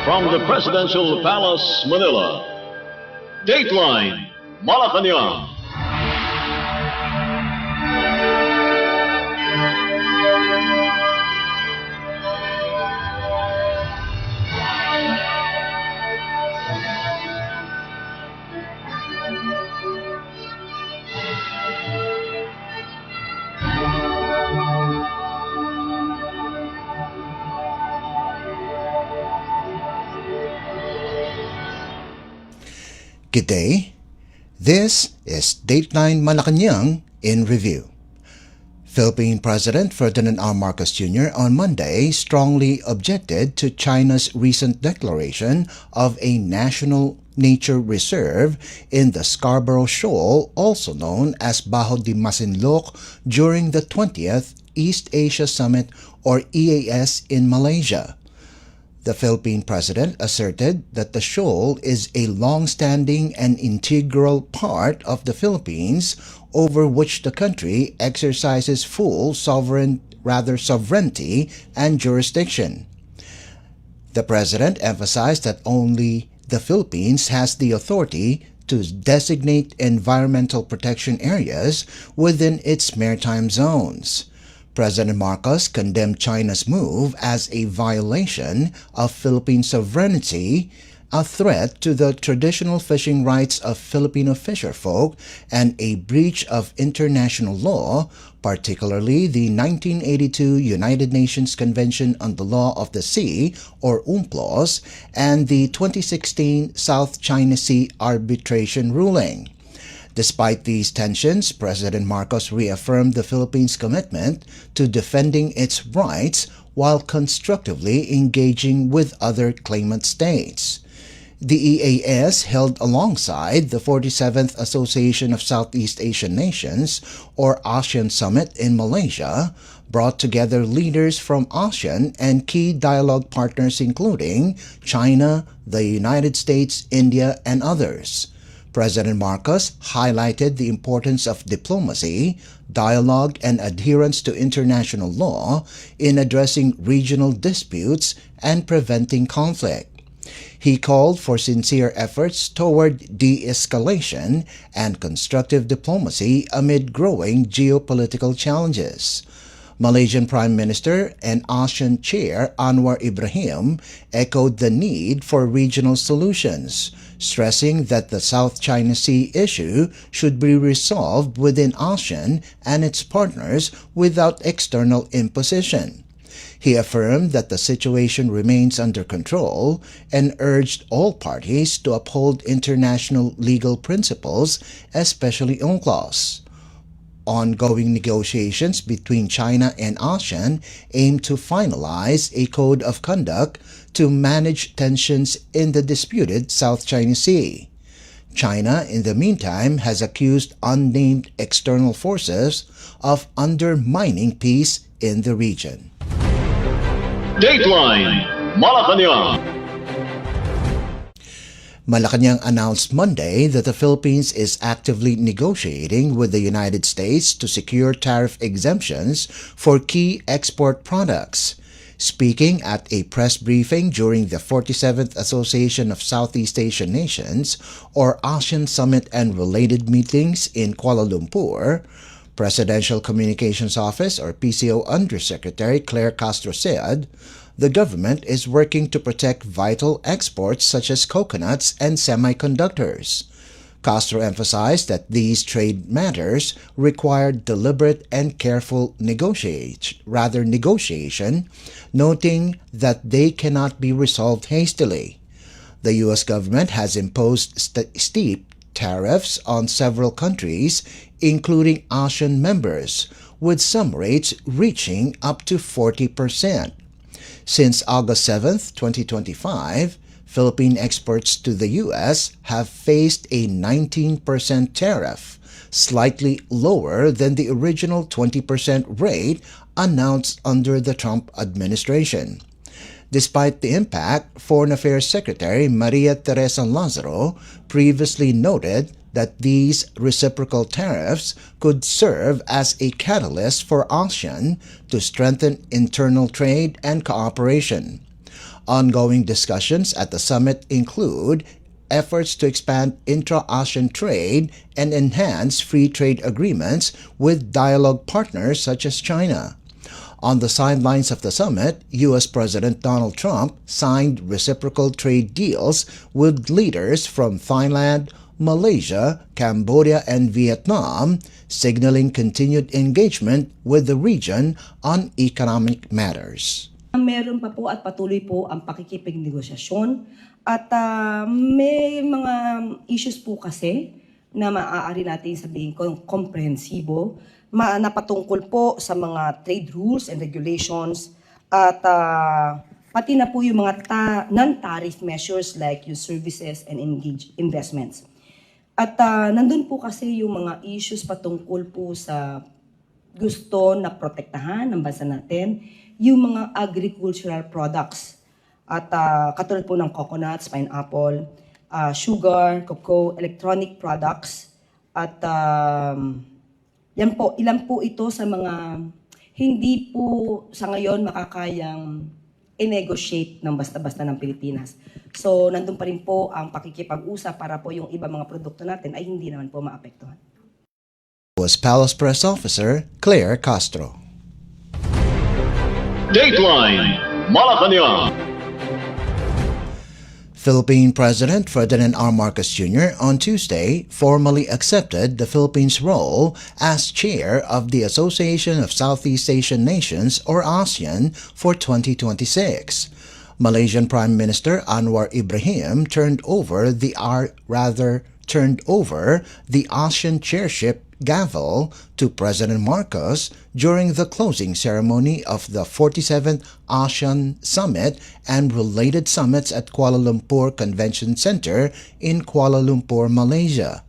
From the Presidential Palace, Manila, Dateline Malacañang. Good day. This is Dateline Malacañang in Review. Philippine President Ferdinand R. Marcos Jr. on Monday strongly objected to China's recent declaration of a national nature reserve in the Scarborough Shoal, also known as Bajo de Masinloc, during the 20th East Asia Summit or EAS in Malaysia. The Philippine president asserted that the shoal is a long-standing and integral part of the Philippines over which the country exercises full sovereignty and jurisdiction. The president emphasized that only the Philippines has the authority to designate environmental protection areas within its maritime zones. President Marcos condemned China's move as a violation of Philippine sovereignty, a threat to the traditional fishing rights of Filipino fisherfolk, and a breach of international law, particularly the 1982 United Nations Convention on the Law of the Sea, or UNCLOS, and the 2016 South China Sea arbitration ruling. Despite these tensions, President Marcos reaffirmed the Philippines' commitment to defending its rights while constructively engaging with other claimant states. The EAS, held alongside the 47th Association of Southeast Asian Nations, or ASEAN Summit in Malaysia, brought together leaders from ASEAN and key dialogue partners including China, the United States, India, and others. President Marcos highlighted the importance of diplomacy, dialogue, and adherence to international law in addressing regional disputes and preventing conflict. He called for sincere efforts toward de-escalation and constructive diplomacy amid growing geopolitical challenges. Malaysian Prime Minister and ASEAN Chair Anwar Ibrahim echoed the need for regional solutions, stressing that the South China Sea issue should be resolved within ASEAN and its partners without external imposition. He affirmed that the situation remains under control and urged all parties to uphold international legal principles, especially UNCLOS. Ongoing negotiations between China and ASEAN aim to finalize a code of conduct to manage tensions in the disputed South China Sea. China, in the meantime, has accused unnamed external forces of undermining peace in the region. Dateline Malacañang. Malacañang announced Monday that the Philippines is actively negotiating with the United States to secure tariff exemptions for key export products. Speaking at a press briefing during the 47th Association of Southeast Asian Nations, or ASEAN Summit and related meetings in Kuala Lumpur, Presidential Communications Office or PCO Undersecretary Claire Castro said, the government is working to protect vital exports such as coconuts and semiconductors. Castro emphasized that these trade matters require deliberate and careful negotiation, noting that they cannot be resolved hastily. The U.S. government has imposed steep tariffs on several countries, including ASEAN members, with some rates reaching up to 40%. Since August 7, 2025, Philippine exports to the U.S. have faced a 19% tariff, slightly lower than the original 20% rate announced under the Trump administration. Despite the impact, Foreign Affairs Secretary Maria Teresa Lazaro previously noted that these reciprocal tariffs could serve as a catalyst for ASEAN to strengthen internal trade and cooperation. Ongoing discussions at the summit include efforts to expand intra-ASEAN trade and enhance free trade agreements with dialogue partners such as China. On the sidelines of the summit, U.S. President Donald Trump signed reciprocal trade deals with leaders from Thailand, Malaysia, Cambodia, and Vietnam, signaling continued engagement with the region on economic matters. Meron pa po at patuloy po ang pakikipagnegosasyon at may mga issues po kasi na maaari natin sabihin komprehensibo na patungkol po sa mga trade rules and regulations at pati na po yung mga non-tariff measures like yung services and investments. At nandun po kasi yung mga issues patungkol po sa gusto na protektahan ng bansa natin, yung mga agricultural products. At katulad po ng coconuts, pineapple, sugar, cocoa, electronic products. At yan po, ilan po ito sa mga hindi po sa ngayon makakayang i-negotiate ng basta-basta ng Pilipinas. So, nandun pa rin po ang pakikipag-usap para po yung iba mga produkto natin ay hindi naman po maapektuhan. Was Palace Press Officer Claire Castro. Dateline Malacañang. Philippine President Ferdinand R. Marcos Jr. on Tuesday formally accepted the Philippines' role as chair of the Association of Southeast Asian Nations, or ASEAN, for 2026. Malaysian Prime Minister Anwar Ibrahim turned over the ASEAN chairship gavel to President Marcos during the closing ceremony of the 47th ASEAN Summit and related summits at Kuala Lumpur Convention Center in Kuala Lumpur, Malaysia.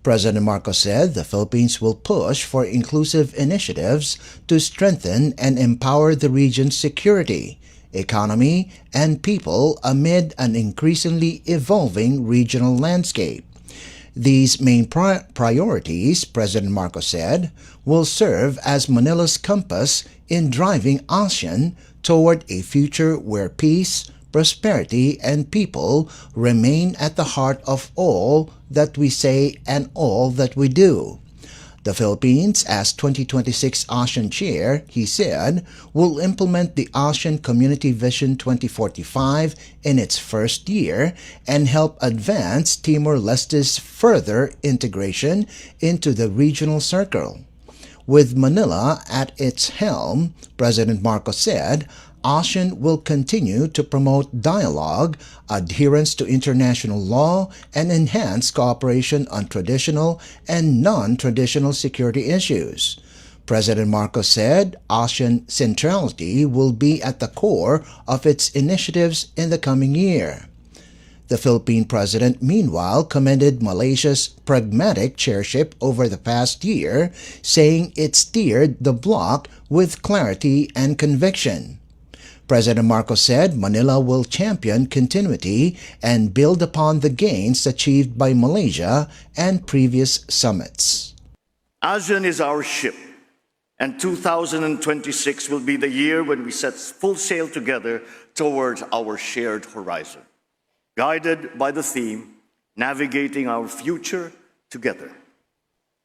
President Marcos said the Philippines will push for inclusive initiatives to strengthen and empower the region's security, economy, and people amid an increasingly evolving regional landscape. These main priorities, President Marcos said, will serve as Manila's compass in driving ASEAN toward a future where peace, prosperity, and people remain at the heart of all that we say and all that we do. The Philippines, as 2026 ASEAN chair, he said, will implement the ASEAN Community Vision 2045 in its first year and help advance Timor-Leste's further integration into the regional circle. With Manila at its helm, President Marcos said, ASEAN will continue to promote dialogue, adherence to international law, and enhance cooperation on traditional and non-traditional security issues. President Marcos said ASEAN centrality will be at the core of its initiatives in the coming year. The Philippine president, meanwhile, commended Malaysia's pragmatic chairship over the past year, saying it steered the bloc with clarity and conviction. President Marcos said Manila will champion continuity and build upon the gains achieved by Malaysia and previous summits. ASEAN is our ship, and 2026 will be the year when we set full sail together towards our shared horizon, guided by the theme, Navigating Our Future Together.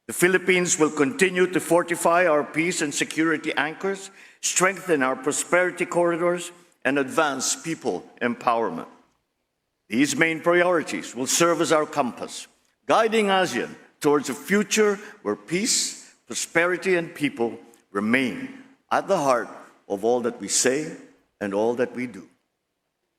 The Philippines will continue to fortify our peace and security anchors, strengthen our prosperity corridors, and advance people empowerment. These main priorities will serve as our compass, guiding ASEAN towards a future where peace, prosperity, and people remain at the heart of all that we say and all that we do.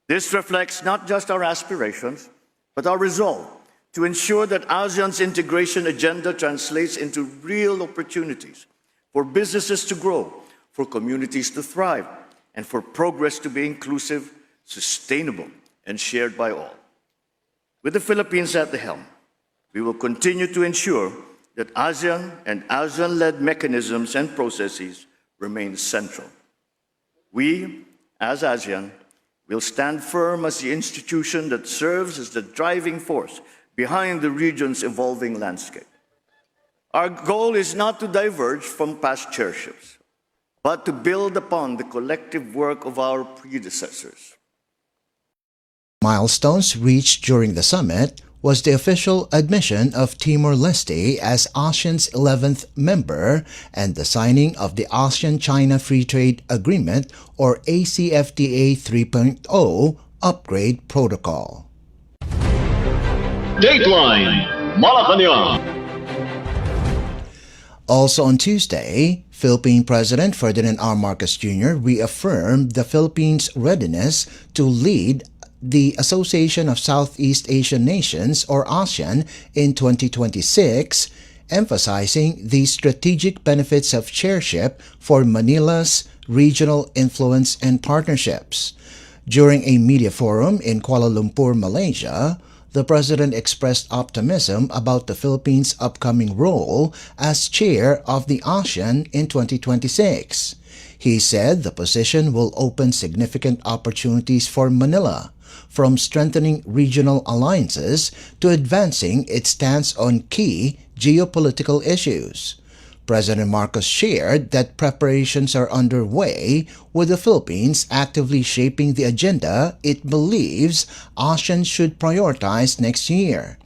This reflects not just our aspirations, but our resolve to ensure that ASEAN's integration agenda translates into real opportunities for businesses to grow, for communities to thrive, and for progress to be inclusive, sustainable, and shared by all. With the Philippines at the helm, we will continue to ensure that ASEAN and ASEAN-led mechanisms and processes remain central. We, as ASEAN, will stand firm as the institution that serves as the driving force behind the region's evolving landscape. Our goal is not to diverge from past chairships, but to build upon the collective work of our predecessors. Milestones reached during the summit was the official admission of Timor-Leste as ASEAN's 11th member and the signing of the ASEAN-China Free Trade Agreement or ACFTA 3.0 Upgrade Protocol. Dateline Malacañang. Also on Tuesday, Philippine President Ferdinand R. Marcos Jr. reaffirmed the Philippines' readiness to lead the Association of Southeast Asian Nations or ASEAN in 2026, emphasizing the strategic benefits of chairship for Manila's regional influence and partnerships. During a media forum in Kuala Lumpur, Malaysia, the President expressed optimism about the Philippines' upcoming role as chair of the ASEAN in 2026. He said the position will open significant opportunities for Manila, from strengthening regional alliances to advancing its stance on key geopolitical issues. President Marcos shared that preparations are underway, with the Philippines actively shaping the agenda it believes ASEAN should prioritize next year.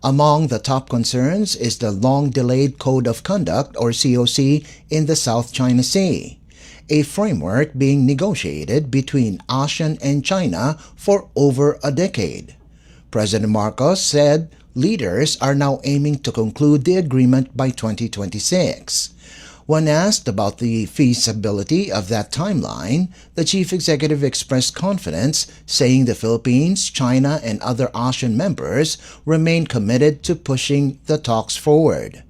Among the top concerns is the long-delayed Code of Conduct or COC in the South China Sea, a framework being negotiated between ASEAN and China for over a decade. President Marcos said leaders are now aiming to conclude the agreement by 2026. When asked about the feasibility of that timeline, the chief executive expressed confidence, saying the Philippines, China, and other ASEAN members remain committed to pushing the talks forward.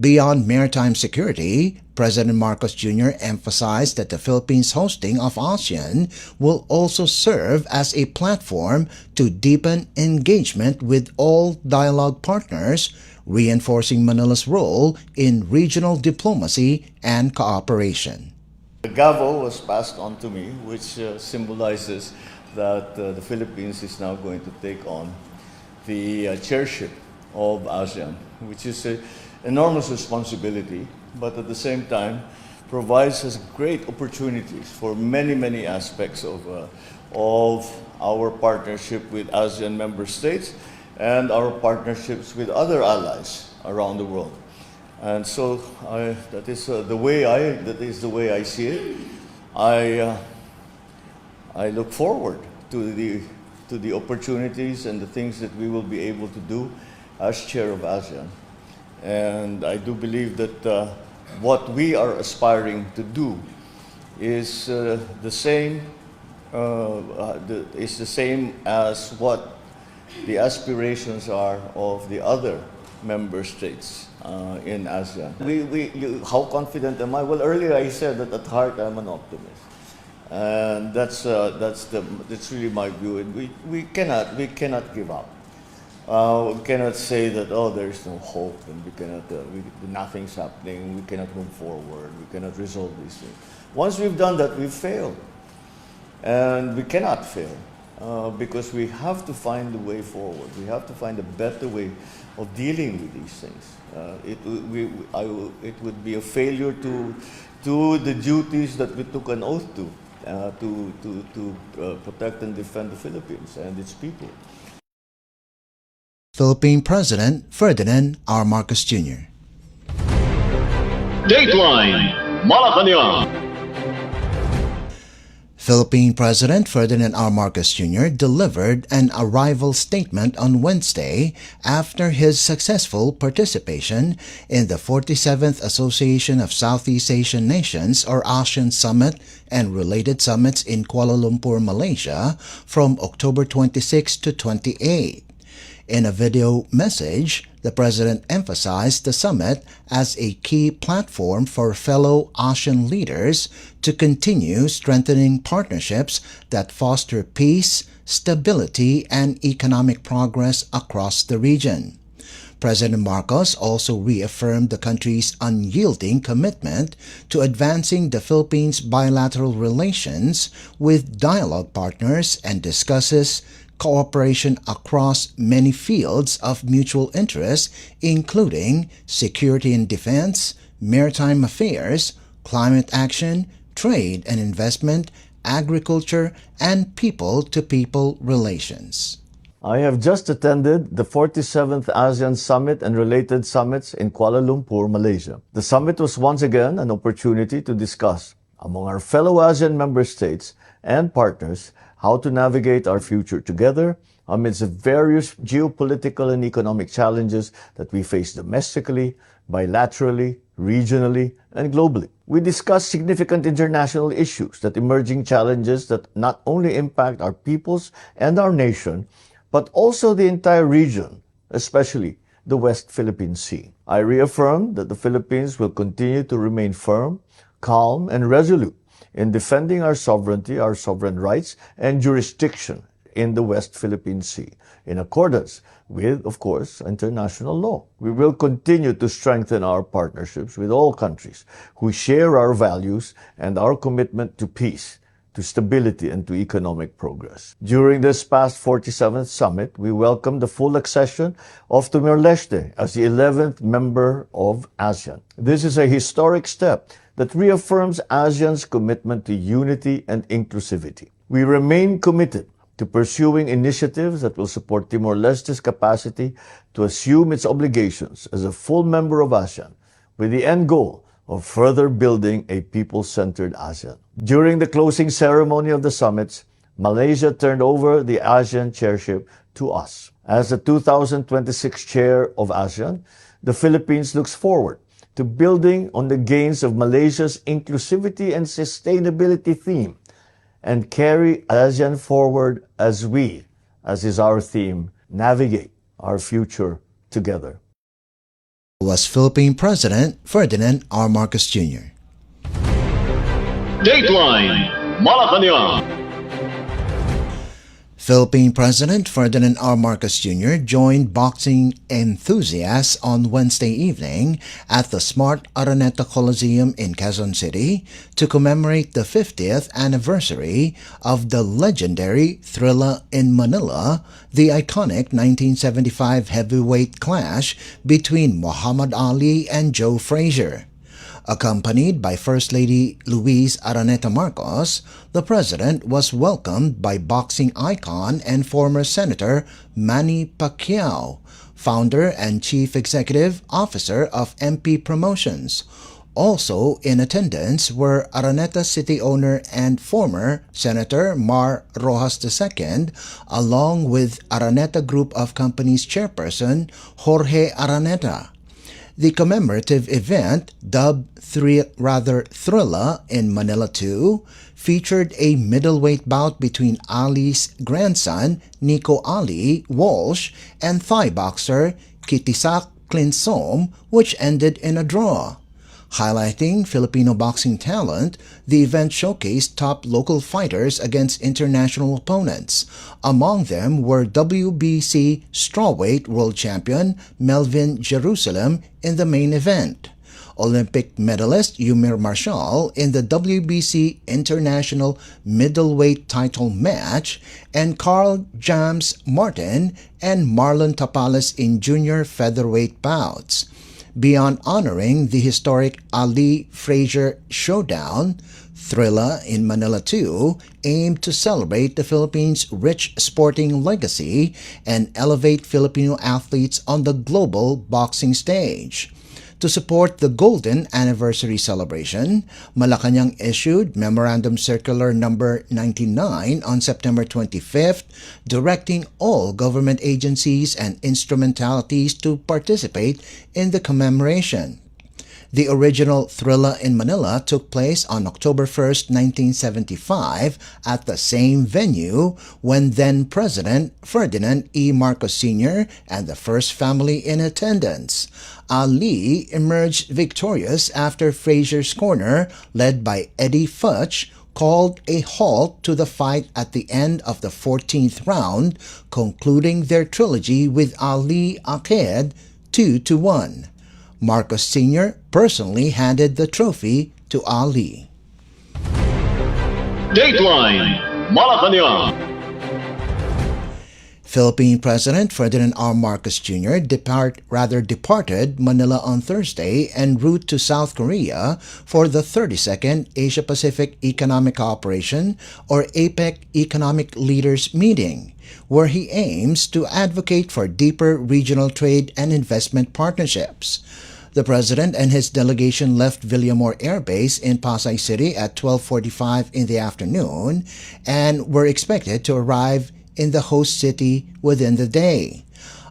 Beyond maritime security, President Marcos Jr. emphasized that the Philippines' hosting of ASEAN will also serve as a platform to deepen engagement with all dialogue partners, reinforcing Manila's role in regional diplomacy and cooperation. The gavel was passed on to me, which symbolizes that the Philippines is now going to take on the chairship of ASEAN, which is an enormous responsibility, but at the same time provides us great opportunities for many aspects of our partnership with ASEAN member states and our partnerships with other allies around the world. And so that is the way I see it. I look forward to the opportunities and the things that we will be able to do as chair of ASEAN. And I do believe that what we are aspiring to do is the same as what the aspirations are of the other member states in ASEAN. How confident am I? Well, earlier I said that at heart I'm an optimist, and that's really my view. And we cannot give up. We cannot say that there is no hope and nothing's happening. We cannot move forward. We cannot resolve these things. Once we've done that, we've failed, and we cannot fail because we have to find a way forward. We have to find a better way of dealing with these things. It would be a failure to the duties that we took an oath to protect and defend the Philippines and its people. Philippine President Ferdinand R. Marcos Jr. Dateline Malacañang. Philippine President Ferdinand R. Marcos Jr. delivered an arrival statement on Wednesday after his successful participation in the 47th Association of Southeast Asian Nations or ASEAN Summit and related summits in Kuala Lumpur, Malaysia from October 26 to 28. In a video message, the President emphasized the summit as a key platform for fellow ASEAN leaders to continue strengthening partnerships that foster peace, stability, and economic progress across the region. President Marcos also reaffirmed the country's unyielding commitment to advancing the Philippines' bilateral relations with dialogue partners and discusses cooperation across many fields of mutual interest, including security and defense, maritime affairs, climate action, trade and investment, agriculture, and people-to-people relations. I have just attended the 47th ASEAN Summit and related summits in Kuala Lumpur, Malaysia. The summit was once again an opportunity to discuss, among our fellow ASEAN member states and partners, how to navigate our future together amidst the various geopolitical and economic challenges that we face domestically, bilaterally, regionally, and globally. We discussed significant international issues, that emerging challenges that not only impact our peoples and our nation, but also the entire region, especially the West Philippine Sea. I reaffirmed that the Philippines will continue to remain firm, calm, and resolute in defending our sovereignty, our sovereign rights, and jurisdiction in the West Philippine Sea, in accordance with, of course, international law. We will continue to strengthen our partnerships with all countries who share our values and our commitment to peace, to stability, and to economic progress. During this past 47th summit, we welcomed the full accession of Timor-Leste as the 11th member of ASEAN. This is a historic step that reaffirms ASEAN's commitment to unity and inclusivity. We remain committed to pursuing initiatives that will support Timor-Leste's capacity to assume its obligations as a full member of ASEAN, with the end goal of further building a people-centered ASEAN. During the closing ceremony of the summits, Malaysia turned over the ASEAN chairship to us. As the 2026 chair of ASEAN, the Philippines looks forward to building on the gains of Malaysia's inclusivity and sustainability theme and carry ASEAN forward as we, as is our theme, navigate our future together. Was Philippine President Ferdinand R. Marcos Jr. Dateline Malacañang. Philippine President Ferdinand R. Marcos Jr. joined boxing enthusiasts on Wednesday evening at the Smart Araneta Coliseum in Quezon City to commemorate the 50th anniversary of the legendary Thrilla in Manila, the iconic 1975 heavyweight clash between Muhammad Ali and Joe Frazier. Accompanied by First Lady Luis Araneta Marcos, the president was welcomed by boxing icon and former Senator Manny Pacquiao, founder and chief executive officer of MP Promotions. Also in attendance were Araneta City owner and former Senator Mar Rojas II, along with Araneta Group of Companies chairperson Jorge Araneta. The commemorative event, dubbed Thrilla in Manila 2, featured a middleweight bout between Ali's grandson, Nico Ali Walsh, and Thai boxer Kitisak Clinsom, which ended in a draw. Highlighting Filipino boxing talent, the event showcased top local fighters against international opponents. Among them were WBC strawweight world champion Melvin Jerusalem in the main event, Olympic medalist Yumir Marshall in the WBC International Middleweight title match, and Carl James Martin and Marlon Tapales in junior featherweight bouts. Beyond honoring the historic Ali-Frazier showdown, Thrilla in Manila 2 aimed to celebrate the Philippines' rich sporting legacy and elevate Filipino athletes on the global boxing stage. To support the Golden Anniversary celebration, Malacañang issued Memorandum Circular No. 99 on September 25th, directing all government agencies and instrumentalities to participate in the commemoration. The original Thrilla in Manila took place on October 1st, 1975 at the same venue when then-President Ferdinand E. Marcos Sr. and the first family in attendance. Ali emerged victorious after Frazier's corner, led by Eddie Futch, called a halt to the fight at the end of the 14th round, concluding their trilogy with Ali Aked 2-1. Marcos Sr. personally handed the trophy to Ali. Dateline Malacañang. Philippine President Ferdinand R. Marcos Jr. departed Manila on Thursday en route to South Korea for the 32nd Asia-Pacific Economic Cooperation or APEC Economic Leaders Meeting, where he aims to advocate for deeper regional trade and investment partnerships. The President and his delegation left Villamor Air Base in Pasay City at 12:45 in the afternoon and were expected to arrive in the host city within the day.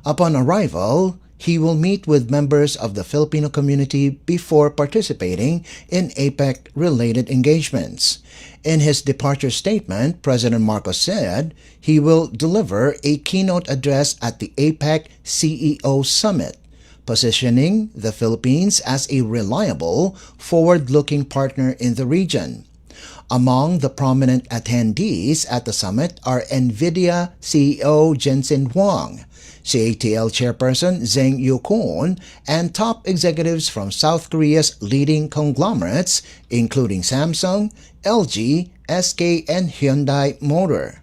Upon arrival, he will meet with members of the Filipino community before participating in APEC-related engagements. In his departure statement, President Marcos said he will deliver a keynote address at the APEC CEO Summit, positioning the Philippines as a reliable, forward-looking partner in the region. Among the prominent attendees at the summit are NVIDIA CEO Jensen Huang, CATL Chairperson Zheng Yukon, and top executives from South Korea's leading conglomerates, including Samsung, LG, SK, and Hyundai Motor.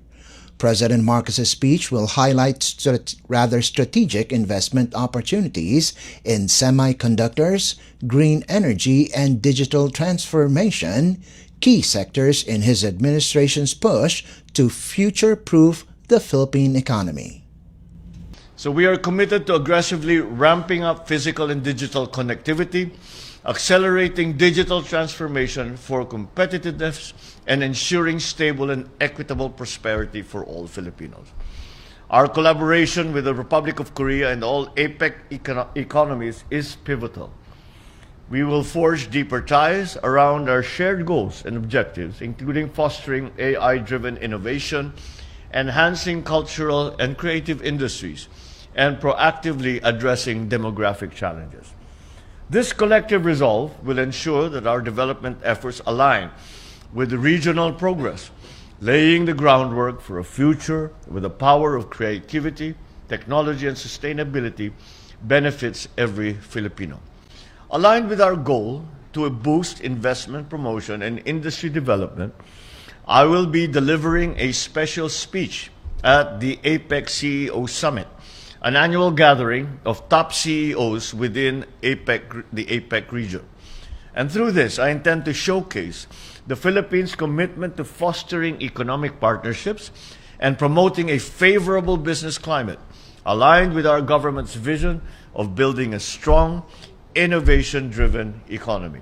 President Marcos's speech will highlight strategic investment opportunities in semiconductors, green energy, and digital transformation, key sectors in his administration's push to future-proof the Philippine economy. So we are committed to aggressively ramping up physical and digital connectivity, accelerating digital transformation for competitiveness, and ensuring stable and equitable prosperity for all Filipinos. Our collaboration with the Republic of Korea and all APEC economies is pivotal. We will forge deeper ties around our shared goals and objectives, including fostering AI-driven innovation, enhancing cultural and creative industries, and proactively addressing demographic challenges. This collective resolve will ensure that our development efforts align with the regional progress, laying the groundwork for a future where the power of creativity, technology, and sustainability benefits every Filipino. Aligned with our goal to boost investment promotion and industry development, I will be delivering a special speech at the APEC CEO Summit, an annual gathering of top CEOs within the APEC region. And through this, I intend to showcase the Philippines' commitment to fostering economic partnerships and promoting a favorable business climate, aligned with our government's vision of building a strong, innovation-driven economy.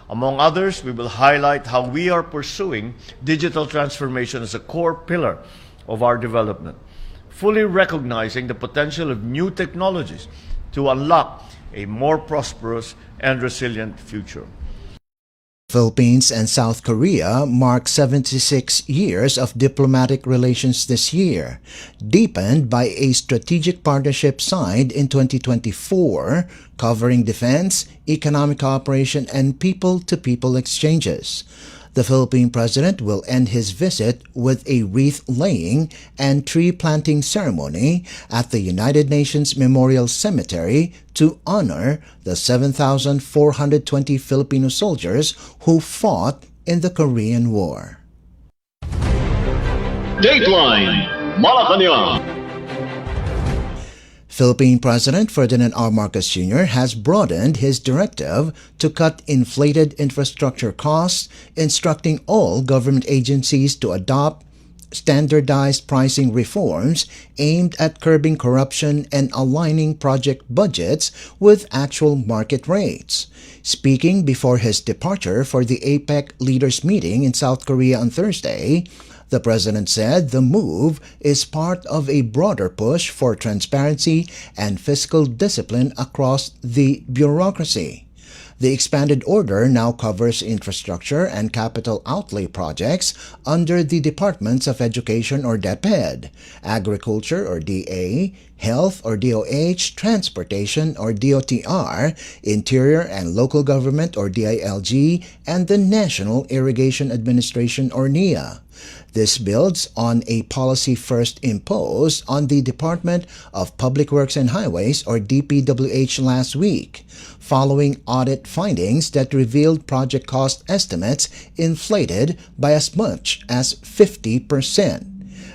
Among others, we will highlight how we are pursuing digital transformation as a core pillar of our development, fully recognizing the potential of new technologies to unlock a more prosperous and resilient future. Philippines and South Korea mark 76 years of diplomatic relations this year, deepened by a strategic partnership signed in 2024 covering defense, economic cooperation, and people-to-people exchanges. The Philippine President will end his visit with a wreath-laying and tree-planting ceremony at the United Nations Memorial Cemetery to honor the 7,420 Filipino soldiers who fought in the Korean War. Dateline Malacañang. Philippine President Ferdinand R. Marcos Jr. has broadened his directive to cut inflated infrastructure costs, instructing all government agencies to adopt standardized pricing reforms aimed at curbing corruption and aligning project budgets with actual market rates. Speaking before his departure for the APEC leaders meeting in South Korea on Thursday, the President said the move is part of a broader push for transparency and fiscal discipline across the bureaucracy. The expanded order now covers infrastructure and capital outlay projects under the Departments of Education or DepEd, Agriculture or DA, Health or DOH, Transportation or DOTR, Interior and Local Government or DILG, and the National Irrigation Administration or NIA. This builds on a policy first imposed on the Department of Public Works and Highways or DPWH last week, following audit findings that revealed project cost estimates inflated by as much as 50%.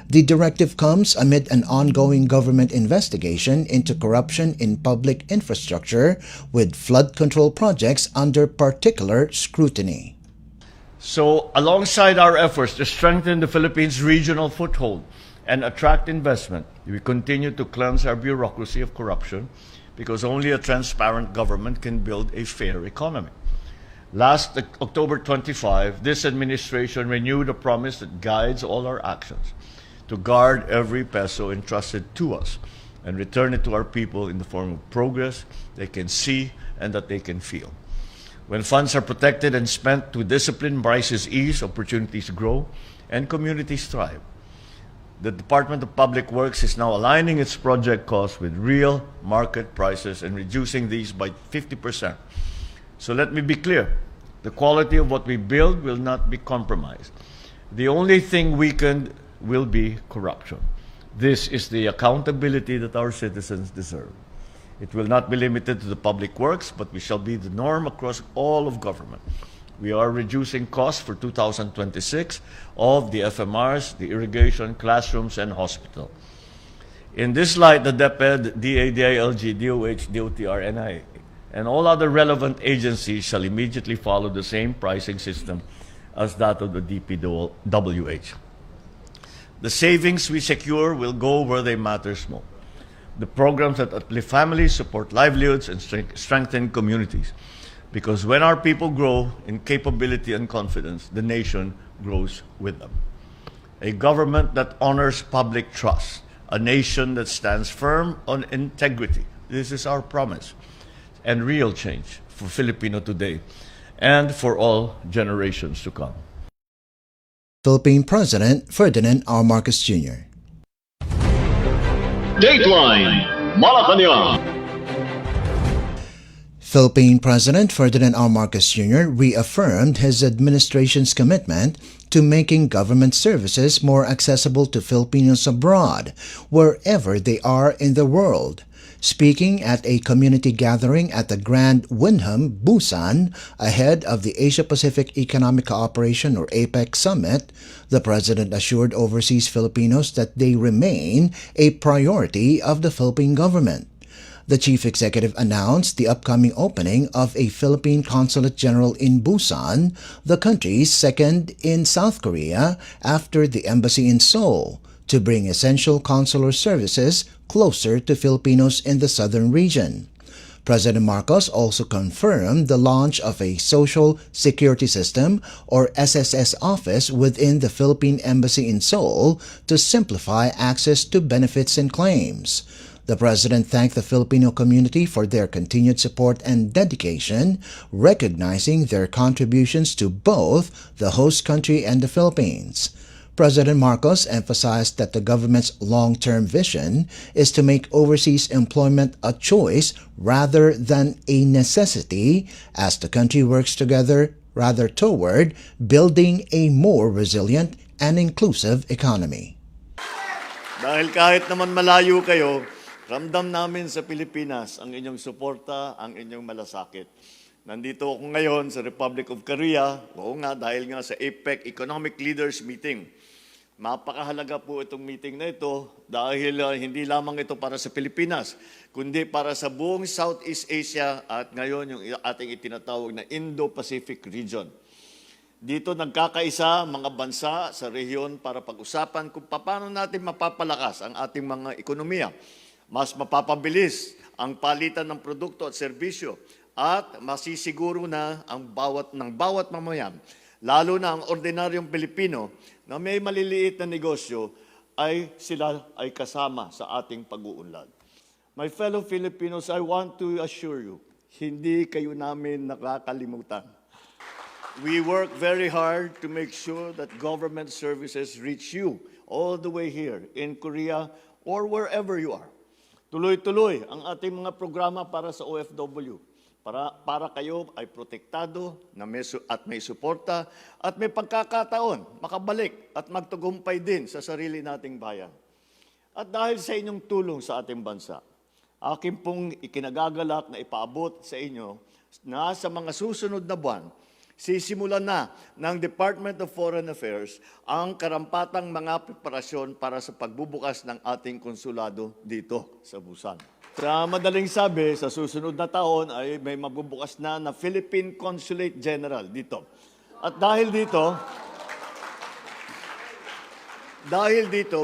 The directive comes amid an ongoing government investigation into corruption in public infrastructure, with flood control projects under particular scrutiny. So, alongside our efforts to strengthen the Philippines' regional foothold and attract investment, we continue to cleanse our bureaucracy of corruption, because only a transparent government can build a fair economy. Last October 25, this administration renewed a promise that guides all our actions: to guard every peso entrusted to us and return it to our people in the form of progress they can see and that they can feel. When funds are protected and spent to discipline, prices ease, opportunities grow, and communities thrive. The Department of Public Works is now aligning its project costs with real market prices and reducing these by 50%. So let me be clear, the quality of what we build will not be compromised. The only thing weakened will be corruption. This is the accountability that our citizens deserve. It will not be limited to the public works, but we shall be the norm across all of government. We are reducing costs for 2026 of the FMRs, the irrigation, classrooms, and hospital. In this light, the DepEd, DADILG, DOH, DOTR, NI, and all other relevant agencies shall immediately follow the same pricing system as that of the DPWH. The savings we secure will go where they matter most. The programs that uplift families, support livelihoods, and strengthen communities. Because when our people grow in capability and confidence, the nation grows with them. A government that honors public trust, a nation that stands firm on integrity. This is our promise and real change for Filipino today and for all generations to come. Philippine President Ferdinand R. Marcos Jr. Dateline Malacañang. Philippine President Ferdinand R. Marcos Jr. reaffirmed his administration's commitment to making government services more accessible to Filipinos abroad, wherever they are in the world. Speaking at a community gathering at the Grand Wyndham, Busan, ahead of the Asia-Pacific Economic Cooperation or APEC Summit, the President assured overseas Filipinos that they remain a priority of the Philippine government. The Chief Executive announced the upcoming opening of a Philippine Consulate General in Busan, the country's second in South Korea after the embassy in Seoul, to bring essential consular services closer to Filipinos in the southern region. President Marcos also confirmed the launch of a Social Security System or SSS office within the Philippine Embassy in Seoul to simplify access to benefits and claims. The President thanked the Filipino community for their continued support and dedication, recognizing their contributions to both the host country and the Philippines. President Marcos emphasized that the government's long-term vision is to make overseas employment a choice rather than a necessity, as the country works together toward building a more resilient and inclusive economy. Dahil kahit naman malayo kayo, ramdam namin sa Pilipinas ang inyong suporta, ang inyong malasakit. Nandito ako ngayon sa Republic of Korea, oo nga, dahil nga sa APEC Economic Leaders Meeting. Mapakahalaga po itong meeting na ito dahil hindi lamang ito para sa Pilipinas, kundi para sa buong Southeast Asia at ngayon yung ating itinatawag na Indo-Pacific region. Dito nagkakaisa mga bansa sa rehiyon para pag-usapan kung paano natin mapapalakas ang ating mga ekonomiya. Mas mapapabilis ang palitan ng produkto at serbisyo at masisiguro na ang bawat mamayan, lalo na ang ordinaryong Pilipino na may maliliit na negosyo, ay sila ay kasama sa ating pag-uunlad. My fellow Filipinos, I want to assure you, hindi kayo namin nakakalimutan. We work very hard to make sure that government services reach you all the way here in Korea or wherever you are. Tuloy-tuloy ang ating mga programa para sa OFW. Para kayo ay protektado at may suporta at may pagkakataon makabalik at magtagumpay din sa sarili nating bayan. At dahil sa inyong tulong sa ating bansa, akin pong ikinagagalak na ipaabot sa inyo na sa mga susunod na buwan, sisimulan na ng Department of Foreign Affairs ang karampatang mga preparasyon para sa pagbubukas ng ating konsulado dito sa Busan. Sa madaling sabi, sa susunod na taon ay may mabubukas na Philippine Consulate General dito. At dahil dito,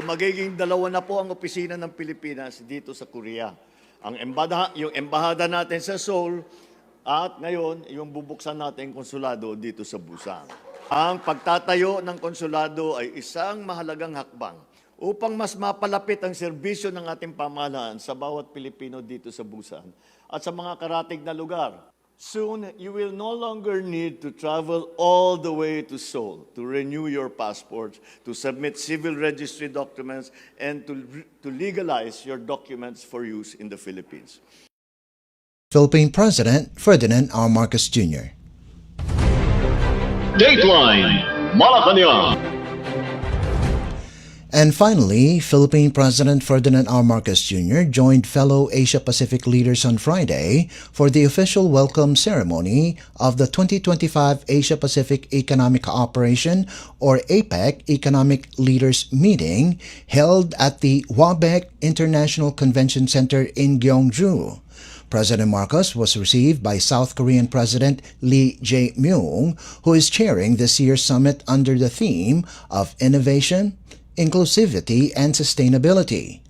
magiging dalawa na po ang opisina ng Pilipinas dito sa Korea. Yung embahada natin sa Seoul at ngayon yung bubuksan natin konsulado dito sa Busan. Ang pagtatayo ng konsulado ay isang mahalagang hakbang upang mas mapalapit ang serbisyo ng ating pamahalaan sa bawat Pilipino dito sa Busan at sa mga karatig na lugar. Soon, you will no longer need to travel all the way to Seoul to renew your passports, to submit civil registry documents, and to legalize your documents for use in the Philippines. Philippine President Ferdinand R. Marcos Jr. Dateline Malacañang. And finally, Philippine President Ferdinand R. Marcos Jr. joined fellow Asia-Pacific leaders on Friday for the official welcome ceremony of the 2025 Asia-Pacific Economic Cooperation, or APEC, Economic Leaders Meeting held at the Wabec International Convention Center in Gyeongju. President Marcos was received by South Korean President Lee Jae-myung, who is chairing this year's summit under the theme of Innovation, Inclusivity, and Sustainability.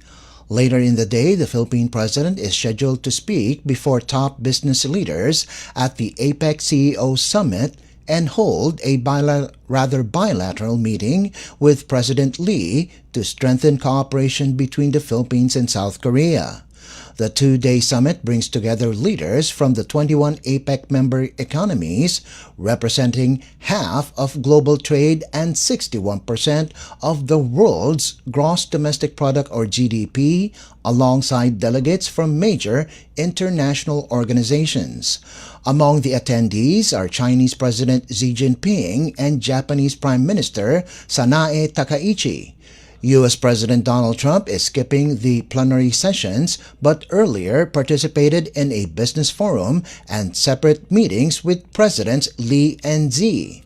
Later in the day, the Philippine President is scheduled to speak before top business leaders at the APEC CEO Summit and hold a bilateral meeting with President Lee to strengthen cooperation between the Philippines and South Korea. The two-day summit brings together leaders from the 21 APEC member economies, representing half of global trade and 61% of the world's gross domestic product, or GDP, alongside delegates from major international organizations. Among the attendees are Chinese President Xi Jinping and Japanese Prime Minister Sanae Takaichi. U.S. President Donald Trump is skipping the plenary sessions but earlier participated in a business forum and separate meetings with Presidents Lee and Xi.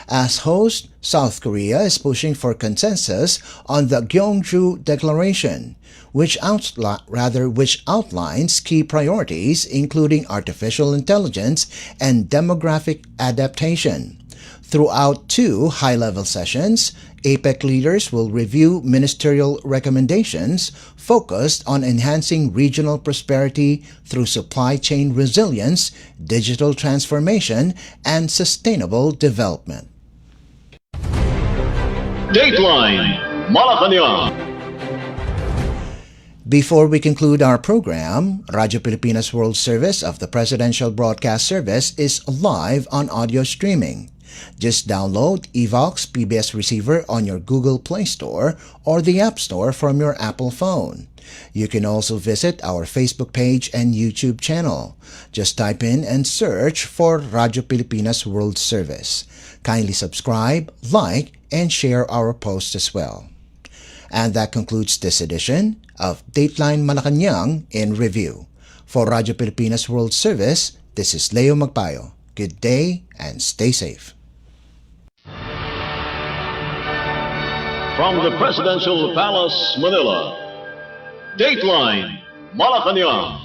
As host, South Korea is pushing for consensus on the Gyeongju Declaration, which outlines key priorities including artificial intelligence and demographic adaptation. Throughout two high-level sessions, APEC leaders will review ministerial recommendations focused on enhancing regional prosperity through supply chain resilience, digital transformation, and sustainable development. Dateline Malacañang. Before we conclude our program, Radyo Pilipinas World Service of the Presidential Broadcast Service is live on audio streaming. Just download Evox PBS Receiver on your Google Play Store or the App Store from your Apple phone. You can also visit our Facebook page and YouTube channel. Just type in and search for Radyo Pilipinas World Service. Kindly subscribe, like, and share our posts as well. And that concludes this edition of Dateline Malacañang in Review. For Radyo Pilipinas World Service, this is Leo Magpayo. Good day and stay safe. From the Presidential Palace, Manila, Dateline Malacañang.